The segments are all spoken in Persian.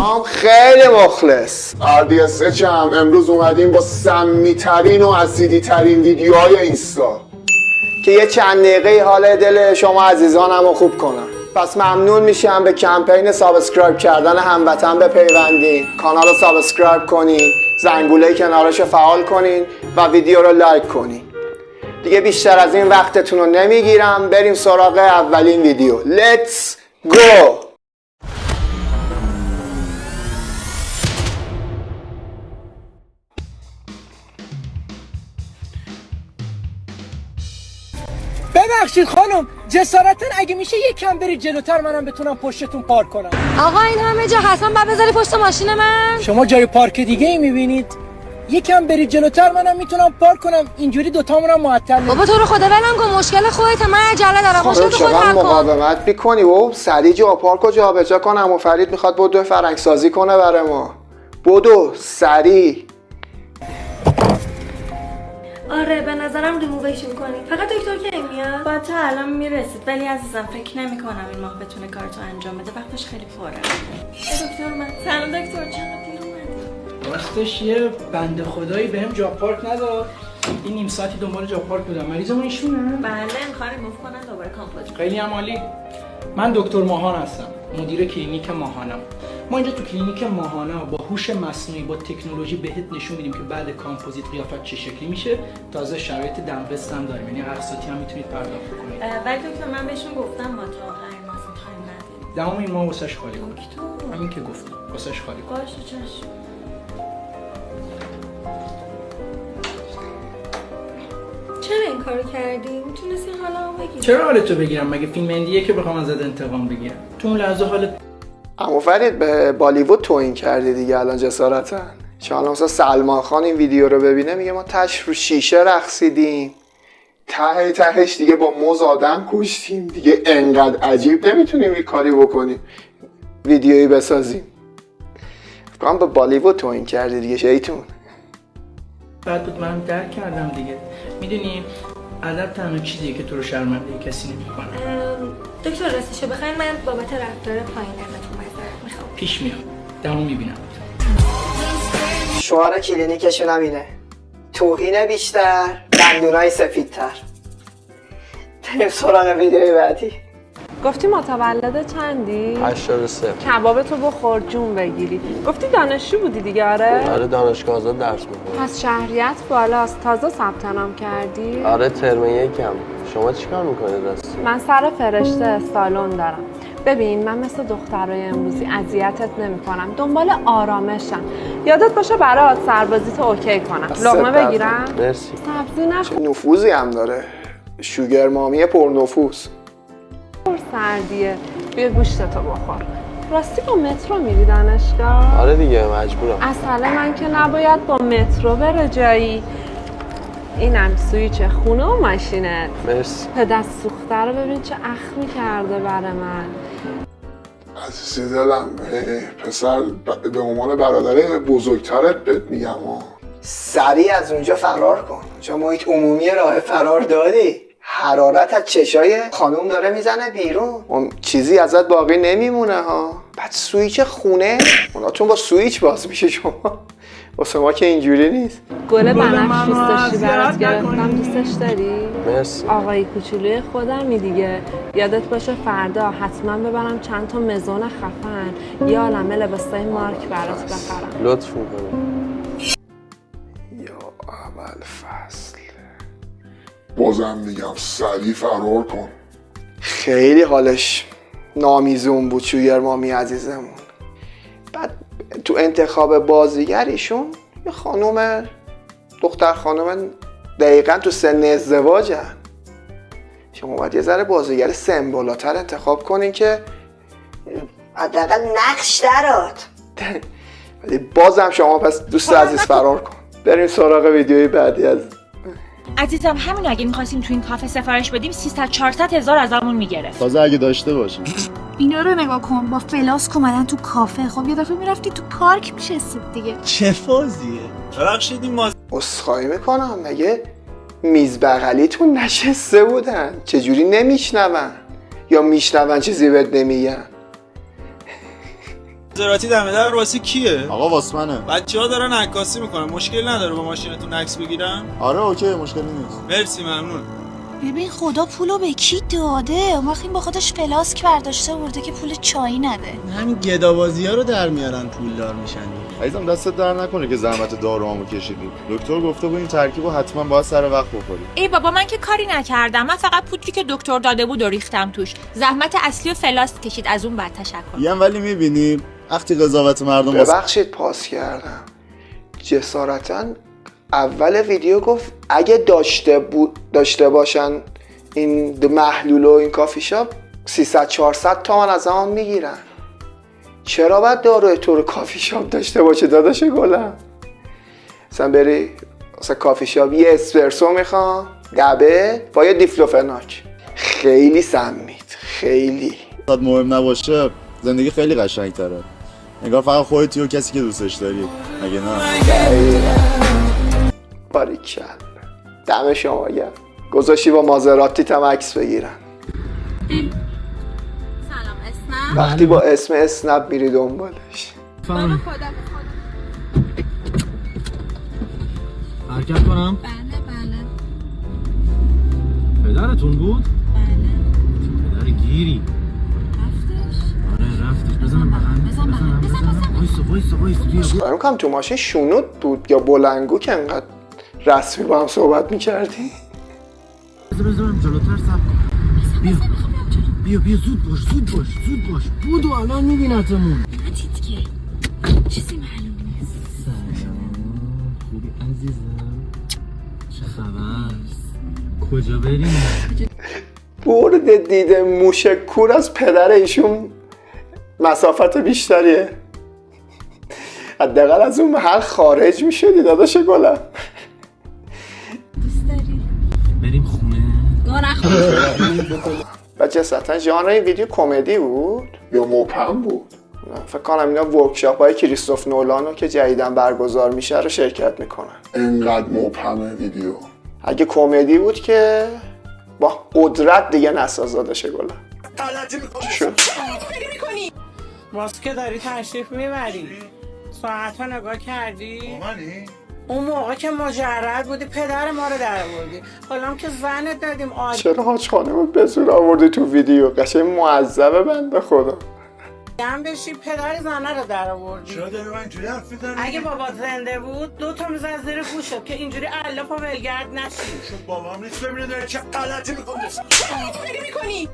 شام خیلی مخلص. RDS چم امروز اومدیم با سمی ترین و اسیدی ترین ویدیوهای اینستا که یه چند دقیقه حال دل شما عزیزانم رو خوب کنم. پس ممنون میشم به کمپین سابسکرایب کردن هموطن بپیوندین، کانال رو سابسکرایب کنین، زنگوله کنارش رو فعال کنین و ویدیو رو لایک کنین. دیگه بیشتر از این وقتتون رو نمیگیرم، بریم سراغ اولین ویدیو. Let's go! ببخشید خانم، جسارتا اگه میشه یکم برید جلوتر منم بتونم پشتتون پارک کنم. آقا این همه جا حتما باید بذاری پشت ماشین من. شما جای پارک دیگه ای میبینید؟ یکم برید جلوتر منم میتونم پارک کنم، اینجوری دوتامونم معطل نمیشیم. بابا تو رو خدا ولم کن، مشکل خودت، من عجله دارم. مشکل تو خودت حل کن. مقاومت میکنی و سریع جا پارک رو جابجا کنم و فرید میخواد بدو فرنگ سازی کنه برای ما. بدو سریع. آره به نظرم ریمووش میکنی. فقط دکتر کی میاد؟ با تا الان میرسید، ولی عزیزم فکر نمی کنم این ماه بتونه کارتو انجام بده، وقتش خیلی پره. دکتر من. سلام دکتر، چقدر دیر اومدی؟ راستش یه بنده خدایی بهم جا پارک نداد. این نیم ساعتی دنبال جا پارک بودم. مریضمون ایشونه؟ بله میخوان ریموو کنن دوباره کامپوزیت. خیلی هم عالی. من دکتر ماهان هستم، مدیر کلینیک ماهانم. ما اینجا تو کلینیک ماهانا با هوش مصنوعی با تکنولوژی بهت نشون میدیم که بعد کامپوزیت قیافت چه شکلی میشه. تازه شرایط دمبست هم داریم، یعنی اقساطی هم میتونید پرداخت کنید. ولی دکتر من بهشون گفتم با تا آخرین ماه تایم ندید. دهم این ماه واسش خالی کن. همین که گفتم واسش خالی کن. باشه چشم. چرا این کارو کردی؟ میتونستی حالا بگیری. چرا حالتو بگیرم؟ مگه فیلم هندیه که بخوام ازت انتقام بگیرم؟ تو اون لحظه حالت عمو فرید به بالیوود توهین کردی دیگه الان جسارتا. چون مثلا سلمان خان این ویدیو رو ببینه میگه ما تش رو شیشه رقصیدیم، تهش دیگه با موز آدم کشتیم دیگه. انقدر عجیب نمیتونیم این کاری بکنیم، ویدیویی بسازیم. فکرم به بالیوود توهین کردی دیگه شیطون. بعد بود من درک کردم دیگه. میدونی ادب تنها چیزیه که تو رو شرمنده کسی نمیکنه. دکتر راستشو بخواین من بابت رفتار پایین ازتون معذرت میخوام. پیش میاد. دمو میبینم. شعار کلینیکشون هم اینه: توهین بیشتر، دندونای سفیدتر. بریم سراغ ویدیوی بعدی. گفتی متولد چندی؟ 83. کباب تو بخور جون بگیری. گفتی دانشجو بودی دیگه؟ آره دانشگاه آزاد درس میخونم. پس شهریت بالاست. تازه ثبت نام کردی؟ آره ترم یکم. شما چیکار میکنید راستی؟ من سر فرشته سالن دارم. ببین من مثل دخترای امروزی اذیتت نمیکنم، دنبال آرامشم. یادت باشه برات سربازیت اوکی کنم. لقمه بگیرم؟ مرسی. سبزی نخور. نفوذی هم داره، شوگر مامی پرنفوذ. سردیه، بیا گوشتتو بخور. راستی با مترو میری دانشگاه؟ آره دیگه مجبورم. اصلا من که نباید با مترو بره جایی. اینم سویچ خونه و ماشینت. مرسی. پدر سوخته رو ببین چه اخمی کرده برای من. عزیز دلم پسر، به عنوان برادر بزرگترت بهت میگم سریع از اونجا فرار کن، چون محیط عمومی راه فرار دادی. حرارت از چشای خانوم داره میزنه بیرون، چیزی ازت باقی نمیمونه ها. بعد سویچ خونه اوناتون با سویچ باز میشه. شما واسه ما که اینجوری نیست. گل بنفش دوست داشتی برات گرفتم، دوستش داری؟ مرسی. آقای کوچولوی خودمی دیگه. یادت باشه فردا حتما ببرم چند تا مزون خفن یه عالمه لباسای مارک برات بخرم. لطف میکنی. یا اول فصل. بازم میگم سریع فرار کن. خیلی حالش نامیزون بود شوگر مامی عزیزمون. بعد تو انتخاب بازیگر ایشون یه خانوم، دختر خانوم دقیقا تو سن ازدواجن. شما باید یه ذره بازیگر سن بالاتر انتخاب کنین که حداقل نقش درات. ولی بازم شما پس دوست عزیز فرار کن. بریم سراغ ویدیوی بعدی. عزیزم همین اگه می‌خواستیم تو این کافه سفارش بدیم 300-400 هزار ازمون میگرفت. تازه اگه داشته باشیم. اینا رو نگاه کن، با فلاسک اومدن تو کافه. خب یه دفعه میرفتی تو پارک میشستید دیگه. چه فازیه؟ ببخشید این عذرخواهی میکنم، مگه میز بغلیتون نشسته بودن؟ چجوری نمیشنون؟ یا میشنون چیزی بهت نمیگن؟ زراتی دم در واسه کیه؟ آقا واسمنه. بچه‌ها دارن عکاسی میکنن، مشکل نداره با ماشینتون عکس بگیرم؟ آره اوکی، مشکلی نیست. مرسی، ممنون. ببین خدا پولو به کی داده؟ اون وقت این با خودش فلاسک برداشته برده که پول چایی نده. همین گدابازی‌ها رو در میارن پولدار میشن. عزیزم دستت در نکنه که زحمت داروامو کشیدی. دکتر گفته بود این ترکیبو حتما باید سر وقت بخوری. ای بابا من که کاری نکردم، من فقط پودری که دکتر داده بود و ریختم توش. زحمت اصلی و فلاست کشید، از اون بعد تشکر. یه ولی میبینی وقتی قضاوت مردم ببخشید پاس کردم. جسارتاً اول ویدیو گفت اگه داشته باشن این محلول و این کافی شاپ 300-400 تومن از آن میگیرن. چرا باید داروی تو رو کافی شاپ داشته باشه داداش گلم؟ مثلا بری مثلا کافی شاپ یه اسپرسو میخوام دبه با یه دیفلوفناک، خیلی سمید، خیلی مهم نباشه زندگی خیلی قشنگ‌تره. انگار فقط خودتی و کسی که دوستش داری، مگه نه؟ باریکلا. دم شما گرم. گذاشتی با مازراتی تم عکس بگیرن. سلام اسنپ. وقتی با اسم اسنپ میری دنبالش. بابا خدا حرکت کنم؟ بله. پدرتون بود؟ بله. پدر گیری. رفتش. بزنم وایسا. سوال میکنم تو ماشین شونوت بود یا بلنگو که انقدر رسمی با هم صحبت میکردی؟ بزنم جلوتر سب کن. بیا زود باش. بودو الان میبینتمون. ندید که چیزی معلوم نیست. سلام، خوبی عزیزم؟ چه خبر؟ کجا بریم؟ برد دیده موشک کور از پدر ایشون مسافت بیشتریه. حداقل از اون محل خارج میشدی داداش گلم. دوست داری؟ بریم خونه؟ و جسدن ژانر این ویدیو کمدی بود یا مبهم بود؟ فکر کنم اینا ورکشاپ های کریستوف نولانو که جدیدن برگزار میشه رو شرکت میکنن. انقدر مبهمه ویدیو. اگه کمدی بود که با قدرت دیگه نساز داداش گلم. میکنی؟ واسه داری تشریف میبری ساعت ها نگاه کردی؟ اون موقع که مجرد بودی پدر ما رو در آوردی، حالا که زنت دادیم چرا حاج خانم به زور آوردی تو ویدیو؟ قشنگ معذبه بنده خدا. دم بشی پدر زنه رو در آوردی. چرا داری من اینجوری حرف میزنی؟ اگه بابات زنده بود 2 تا میز از زیر گوشت که اینجوری الاف و ولگرد نشی. شد بابام نیست ببینه داره چه غلطی میکنه. چه میکنی؟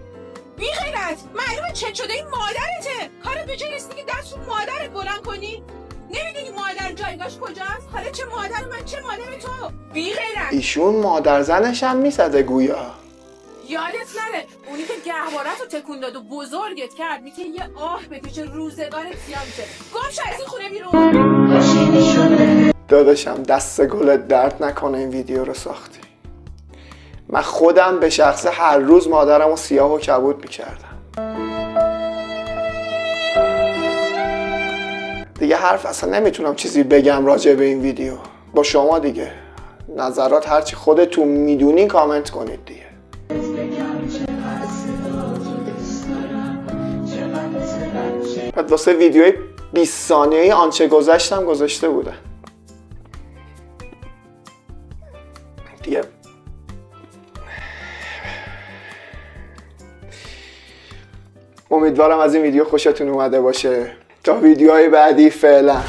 بی غیرت معلومه چه شده این مادرته. کارت به جای رسیدی که دست رو مادرت بلند کنی؟ نمیدونی مادر جایگاش کجاست؟ حالا چه مادر من چه مادر تو؟ بی غیرت. ایشون مادر زنش هم میسده گویا. یادت نره اونی که گهوارت رو تکون داد و بزرگت کرد میتونه یه آه بکشه روزگارت زیان شه. گم شو از این خونه بیرون. داداشم دست گلت درد نکنه این ویدیو رو ساختی. من خودم به شخصه هر روز مادرم رو سیاه و کبود میکردم. دیگه حرف اصلا نمیتونم چیزی بگم راجع به این ویدیو. با شما دیگه نظرات هرچی خودتون میدونین کامنت کنید دیگه. بعد واسه ویدیوی 20 ثانیه‌ای آنچه گذشتم گذاشته بودن دیگه. امیدوارم از این ویدیو خوشتون اومده باشه. تا ویدیوهای بعدی فعلا.